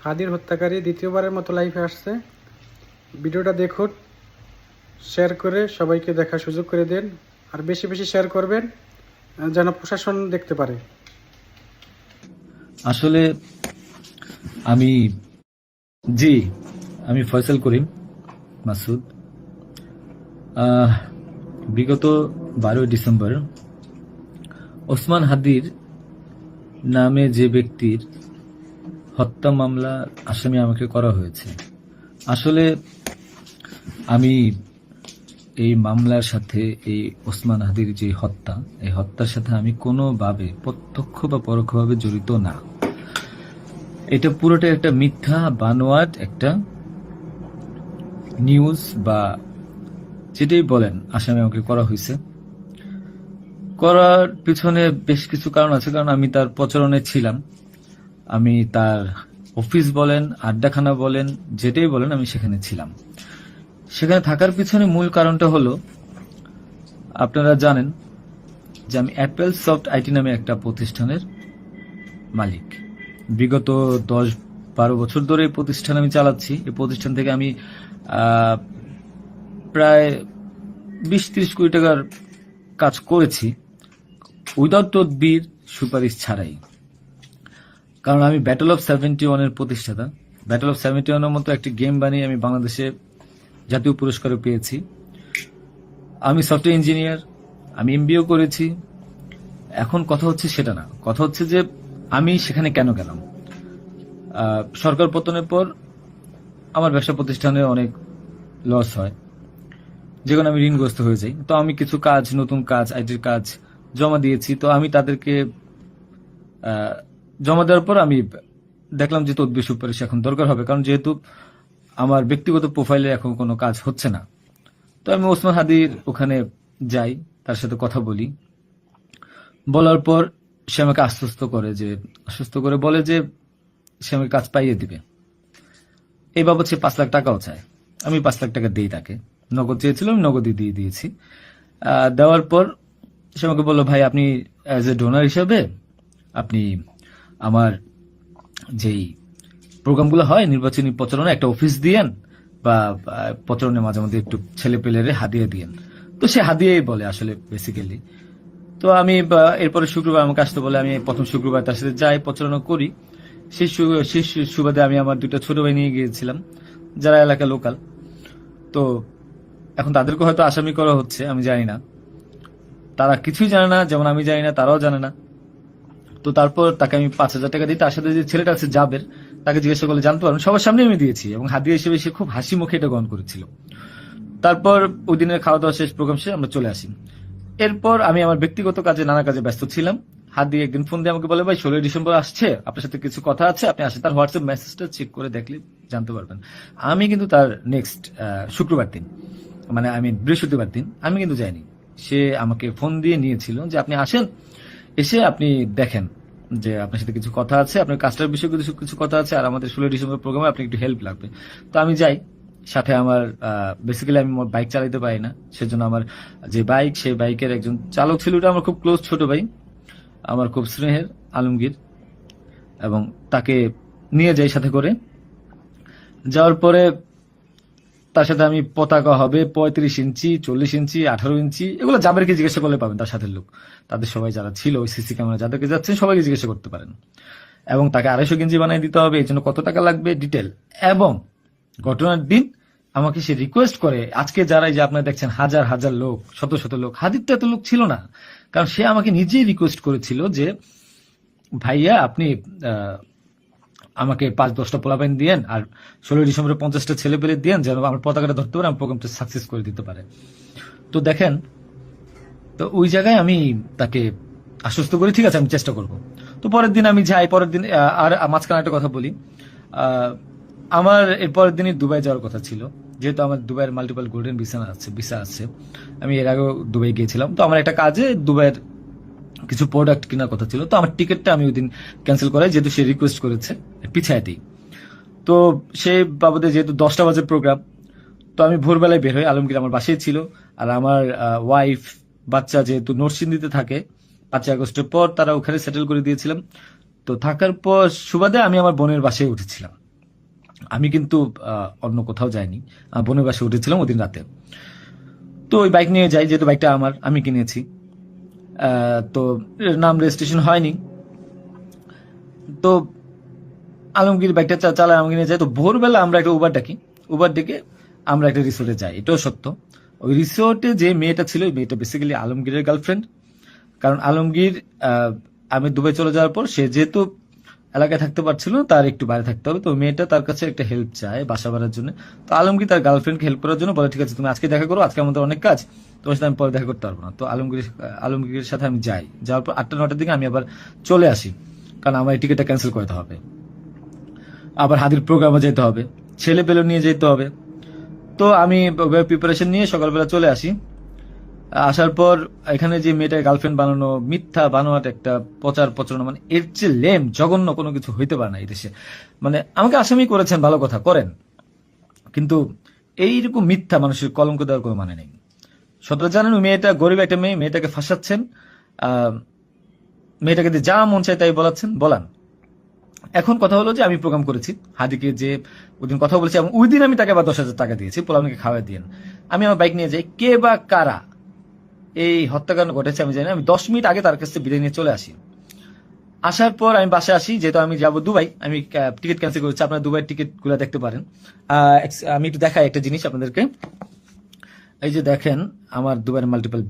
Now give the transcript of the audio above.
হাদির হত্যাকারী দ্বিতীয়বারের মতো লাইফে আসছে। ভিডিওটা দেখুন, শেয়ার করে সবাইকে দেখার সুযোগ করে দেন, আর বেশি বেশি শেয়ার করবেন যেন প্রশাসন দেখতে পারে। আসলে আমি জি আমি ফয়সাল করিম মাসুদ। বিগত 12 ডিসেম্বর ওসমান হাদির নামে যে ব্যক্তির হত্যা মামলা আসামি আমাকে করা হয়েছে, আসলে আমি এই মামলার সাথে এই ওসমান হাদির যে হত্যা, এই হত্যার সাথে আমি কোনোভাবে প্রত্যক্ষ বা পরোক্ষভাবে জড়িত না। এটা পুরোটা একটা মিথ্যা বানোয়াট একটা নিউজ বা যেটাই বলেন আসামি আমাকে করা হয়েছে। করার পিছনে বেশ কিছু কারণ আছে, কারণ আমি তার প্রচারণে ছিলাম। আমি তার অফিস বলেন, আড্ডাখানা বলেন, যেটাই বলেন আমি সেখানে ছিলাম। সেখানে থাকার পিছনে মূল কারণটা হলো, আপনারা জানেন যে আমি অ্যাপেল সফট আইটি নামে একটা প্রতিষ্ঠানের মালিক। বিগত 10-12 বছর ধরে এই প্রতিষ্ঠান আমি চালাচ্ছি। এই প্রতিষ্ঠান থেকে আমি প্রায় 20-30 কোটি টাকার কাজ করেছি উইদাউট তদবির, সুপারিশ ছাড়াই। কারণ আমি ব্যাটল অফ 71 এর প্রতিষ্ঠাতা। ব্যাটল অফ 71 এর মতো একটি গেম বানিয়ে আমি বাংলাদেশে জাতীয় পুরস্কারও পেয়েছি। আমি সফটওয়্যার ইঞ্জিনিয়ার, আমি এমবিএ করেছি। এখন কথা হচ্ছে সেটা না, কথা হচ্ছে যে আমি সেখানে কেন গেলাম। সরকার পতনের পর আমার ব্যবসা প্রতিষ্ঠানে অনেক লস হয়, যেখানে আমি ঋণগ্রস্ত হয়ে যাই। তো আমি কিছু কাজ, নতুন কাজ, আইটির কাজ জমা দিয়েছি। তো আমি তাদেরকে জমা দেওয়ার পর আমি দেখলাম যে তদবির সুপারিশ এখন দরকার হবে, কারণ যেহেতু আমার ব্যক্তিগত প্রোফাইলে এখন কোনো কাজ হচ্ছে না। তো আমি ওসমান হাদির ওখানে যাই, তার সাথে কথা বলি। বলার পর সে আমাকে আশ্বস্ত করে বলে যে সে আমাকে কাজ পাইয়ে দিবে। এই বাবদ সে 5 লাখ টাকাও চায়। আমি 5 লাখ টাকা দিই তাকে। নগদ চেয়েছিল, আমি নগদই দিয়ে দিয়েছি। দেওয়ার পর সে আমাকে বললো, ভাই আপনি অ্যাজ এ ডোনার হিসাবে আপনি আমার যেই প্রোগ্রামগুলো হয় নির্বাচনী প্রচারণা, একটা অফিস দিয়েন, বা প্রচারণে মাঝে মধ্যে একটু ছেলে পেলেরে হাদিয়া দিয়েন। তো সে হাদিয়াই বলে আসলে বেসিক্যালি। তো আমি এরপরে শুক্রবার আমাকে আসতে বলে, আমি প্রথম শুক্রবার তার সাথে যাই, প্রচারণা করি। সেই সুবাদে আমি আমার 2টা ছোট ভাই নিয়ে গিয়েছিলাম, যারা এলাকা লোকাল। তো এখন তাদেরকে হয়তো আসামি করা হচ্ছে, আমি জানি না। তারা কিছুই জানে না, যেমন আমি জানি না, তারাও জানে না। তো তারপর তাকে আমি 5,000 টাকা দিই। তার সাথে যে ছেলেটা আছে জাবের, তাকে জিজ্ঞাসা করলে জানতে পারবেন, সবার সামনে আমি দিয়েছি, এবং হাদিয়া হিসেবে সে খুব হাসি মুখে এটা গ্রহণ করেছিল। তারপর ওই দিনের খাওয়া দাওয়া শেষ, প্রোগ্রাম শেষ, আমরা চলে আসি। এরপর আমি আমার ব্যক্তিগত কাজে, নানা কাজে ব্যস্ত ছিলাম। হাদি একদিন ফোন দিয়ে আমাকে বলে, ভাই 16 ডিসেম্বর আসছে, আপনার সাথে কিছু কথা আছে, আপনি আসেন। তার হোয়াটসঅ্যাপ মেসেজটা চেক করে দেখলে জানতে পারবেন। আমি কিন্তু তার নেক্সট শুক্রবার দিন, মানে আমি বৃহস্পতিবার দিন আমি কিন্তু যাইনি। সে আমাকে ফোন দিয়ে নিয়েছিল যে আপনি আসেন, এসে আপনি দেখেন যে আপনার সাথে কিছু কথা আছে, আপনার কাজটার বিষয়ে কিছু কথা আছে, আর আমাদের 16 ডিসেম্বর প্রোগ্রামে আপনি একটু হেল্প লাগবে। তো আমি যাই। সাথে আমার বেসিক্যালি আমি বাইক চালাতে পারি না, সেজন্য আমার যে বাইক, সেই বাইকের একজন চালক ছিল, ওটা আমার খুব ক্লোজ ছোট ভাই, আমার খুব স্নেহের, আলমগীর। এবং তাকে নিয়ে যাই সাথে করে। যাওয়ার পরে তার সাথে আমি, পতাকা হবে 35 ইঞ্চি, 40 ইঞ্চি, 18 ইঞ্চি, এগুলো জাবেরকে জিজ্ঞাসা করলে পাবেন, তার সাথে লোক, তাদের সবাই যারা ছিল ওই সিসি ক্যামেরা যাদেরকে যাচ্ছেন সবাইকে জিজ্ঞাসা করতে পারেন। এবং তাকে 250 গেঞ্জি বানিয়ে দিতে হবে, এই জন্য কত টাকা লাগবে ডিটেল। এবং ঘটনার দিন আমাকে সে রিকোয়েস্ট করে, আজকে যারাই যে আপনারা দেখছেন হাজার হাজার লোক, শত শত লোক, হাদির তো এত লোক ছিল না, কারণ সে আমাকে নিজেই রিকোয়েস্ট করেছিল যে ভাইয়া আপনি আমাকে 5-10টা পোলাপাইন দিয়েন, আর 16 ডিসেম্বরে 50টা ছেলে পেলে দিয়েন, যেন আমার পতাকাটা ধরতে পারে, আমার প্রোগ্রামটা সাকসেস করে দিতে পারে। তো দেখেন, তো ওই জায়গায় আমি তাকে আশ্বস্ত করি, ঠিক আছে আমি চেষ্টা করব। তো পরের দিন আমি যাই। পরের দিন আর মাঝখানে একটা কথা বলি, আমার এর পরের দিনই দুবাই যাওয়ার কথা ছিল, যেহেতু আমার দুবাইয়ের মাল্টিপল গোল্ডেন ভিসা আছে। আমি এর আগেও দুবাই গিয়েছিলাম। তো আমার একটা কাজে দুবাইয়ের কিছু প্রোডাক্ট কেনার কথা ছিল। তো আমার টিকিটটা আমি ওই দিন ক্যান্সেল করাই, যেহেতু সে রিকোয়েস্ট করেছে, পিছায় দিই। তো সেই বাবদে যেহেতু 10টা বাজে প্রোগ্রাম, তো আমি ভোরবেলায় বের হই। আলমগীর আমার বাসায় ছিল, আর আমার ওয়াইফ, বাচ্চা যেহেতু নরসিংদীতে থাকে, 5 আগস্টের পর তারা ওখানে সেটেল করে দিয়েছিলাম। তো থাকার পর সুবাদে আমি আমার বোনের বাসায় উঠেছিলাম। আমি কিন্তু অন্য কোথাও যাইনি, বোনের বাসায় উঠেছিলাম ওদিন রাতে। তো ওই বাইক নিয়ে যাই, যেহেতু বাইকটা আমার, আমি কিনেছি। তো নাম রেজিস্ট্রেশন হয়নি। তো আলমগীর বাইকটা চালায় আমাকে নিয়ে যায়। তো ভোরবেলা আমরা একটা উবার ডেকে আমরা একটা রিসোর্টে যাই, এটাও সত্য। ওই রিসোর্টে যে মেয়েটা ছিল, ওই মেয়েটা বেসিক্যালি আলমগীরের গার্লফ্রেন্ড। কারণ আলমগীর আমি দুবাই চলে যাওয়ার পর সে যেহেতু এলাকায় থাকতে পারছিল না, তার একটু বাইরে থাকতে হবে। তো মেয়েটা তার কাছে একটা হেল্প চায় বাসা ভাড়ার জন্য। তো আলমগীর তার গার্লফ্রেন্ডকে হেল্প করার জন্য বলে, ঠিক আছে তুমি আজকে দেখা করো, আজকে আমাদের অনেক কাজ, তোমার সাথে আমি পরে দেখা করতে পারবো না। তো আলমগীরের সাথে আমি যাই, যাওয়ার পর 8টা-9টার দিকে আমি আবার চলে আসি, কারণ আমার এই টিকিটটা ক্যান্সেল করতে হবে, আবার হাদির প্রোগ্রামে যেতে হবে, ছেলে পেলে নিয়ে যেতে হবে। তো আমি প্রিপারেশন নিয়ে সকালবেলা চলে আসি। আসার পর এখানে যে মেয়েটার গার্লফ্রেন্ড বানানো, মিথ্যা বানোয়াট একটা প্রচারণা, মানে এর চেয়ে লেম জঘন্য কোনো কিছু হইতে পারে না এই দেশে। মানে আমাকে আসামি করেছেন, ভালো কথা করেন, কিন্তু এইরকম মিথ্যা মানুষের কলঙ্ক দেওয়ার কোনো মানে নেই। সতরা জানেন ওই মেয়েটা গরিব একটা মেয়ে, মেয়েটাকে ফাঁসাচ্ছেন, মেয়েটাকে দিয়ে যা মন চায় তাই বলান। এখন কথা হলো যে আমি প্রোগ্রাম করেছি হাদিকে, যে ওইদিন কথা বলেছি, এবং ওই দিন আমি তাকে আবার 10,000 টাকা দিয়েছি, পোলামকে খাওয়া দিয়েন। আমি আমার বাইক নিয়ে যাই, কে বা কারা এই হত্যাকাণ্ড ঘটেছে আমি জানি না। আমি 10 মিনিট আগে তার কাছ থেকে বিদায় নিয়ে চলে আসি। আসার পর আমি বাসায় আসি, যেহেতু আমি যাবো দুবাই, আমি টিকিট ক্যান্সেল করেছি। আপনারা দুবাইয়ের টিকিট গুলো দেখতে পারেন। আমি একটু দেখাই একটা জিনিস আপনাদেরকে। এই যে দেখেন আমার দুবাইয়ের মাল্টিপল